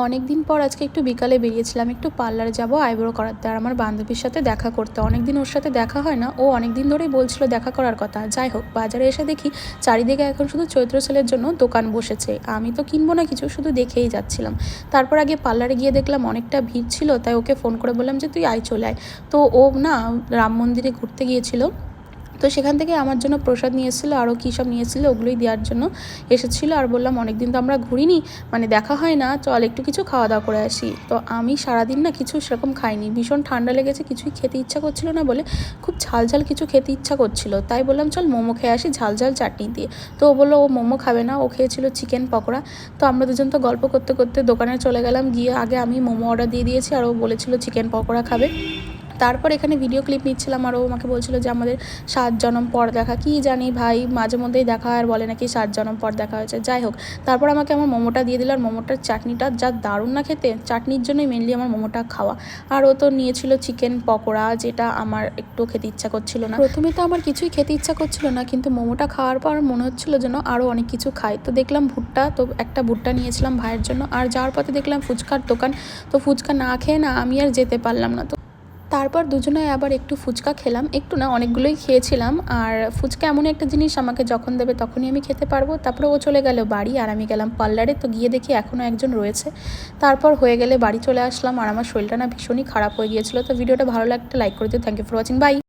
অনেক দিন পর আজকে একটু বিকালে বেরিয়েছিলাম, একটু পার্লারে যাবো আইব্রো করাতে, আর আমার বান্ধবীর সাথে দেখা করতে। অনেক দিন ওর সাথে দেখা হয় না, ও অনেক দিন ধরেই বলছিল দেখা করার কথা। যাই হোক, বাজারে এসে দেখি চারিদিকে এখন শুধু চৈত্র সেলের জন্য দোকান বসেছে। আমি তো কিনবো না কিছু, শুধু দেখেই যাচ্ছিলাম। তারপর আগে পার্লারে গিয়ে দেখলাম অনেকটা ভিড় ছিল, তাই ওকে ফোন করে বললাম যে তুই আয়, চলে আয়। তো ও না রাম মন্দিরে ঘুরতে গিয়েছিল, তো সেখান থেকে আমার জন্য প্রসাদ নিয়ে এসেছিলো, আরও কী সব নিয়ে এসেছিলো, ওগুলোই দেওয়ার জন্য এসেছিলো। আর বললাম অনেক দিন তো আমরা ঘুরিনি, মানে দেখা হয় না, চল একটু কিছু খাওয়া দাওয়া করে আসি। তো আমি সারাদিন না কিছু সেরকম খাইনি, ভীষণ ঠান্ডা লেগেছে, কিছুই খেতে ইচ্ছা করছিল না বলে খুব ঝাল ঝাল কিছু খেতে ইচ্ছা করছিল, তাই বললাম চল মোমো খেয়ে আসি ঝাল ঝাল চাটনি দিয়ে। তো ও বললো ও মোমো খাবে না, ও খেয়েছিল চিকেন পকোড়া। তো আমরা দুজন তো গল্প করতে করতে দোকানে চলে গেলাম, গিয়ে আগে আমি মোমো অর্ডার দিয়ে দিয়েছি, আর ও বলেছিল চিকেন পকোড়া খাবে। তারপর এখানে ভিডিও ক্লিপ নিচ্ছিলাম, আর ও আমাকে বলছিল যে আমাদের 7 জনম পর দেখা। কি জানি ভাই, মাঝে মধ্যেই দেখা হয় আর বলে নাকি 7 জনম পর দেখা হয়েছে। যাই হোক, তারপর আমাকে আমার মোমোটা দিয়ে দিল, আর মোমোটার চাটনিটা যা দারুণ না খেতে, চাটনির জন্যই মেনলি আমার মোমোটা খাওয়া। আর ও তো নিয়েছিল চিকেন পকোড়া, যেটা আমার একটু খেতে ইচ্ছা করছিল না। প্রথমে তো আমার কিছুই খেতে ইচ্ছা করছিল না, কিন্তু মোমোটা খাওয়ার পর মনে হচ্ছিল যেন আরও অনেক কিছু খাই। তো দেখলাম ভুট্টা, তো একটা ভুট্টা নিয়েছিলাম ভাইয়ের জন্য। আর যাওয়ার পথে দেখলাম ফুচকার দোকান, তো ফুচকা না খেয়ে না আমি আর যেতে পারলাম না। তো তারপর দুজনে আবার একটু ফুচকা খেলাম, একটু না অনেকগুলোই খেয়েছিলাম। আর ফুচকা এমন একটা জিনিস, আমাকে যখন দেবে তখনই আমি খেতে পারবো। তারপরে ও চলে গেল বাড়ি, আর আমি গেলাম পার্লারে। তো গিয়ে দেখি এখনও একজন রয়েছে। তারপর হয়ে গেলে বাড়ি চলে আসলাম, আর আমার শরীরটা না ভীষণই খারাপ হয়ে গিয়েছিলো। তো ভিডিওটা ভালো লাগলে লাইক করে দিও। Thank you for watching, by.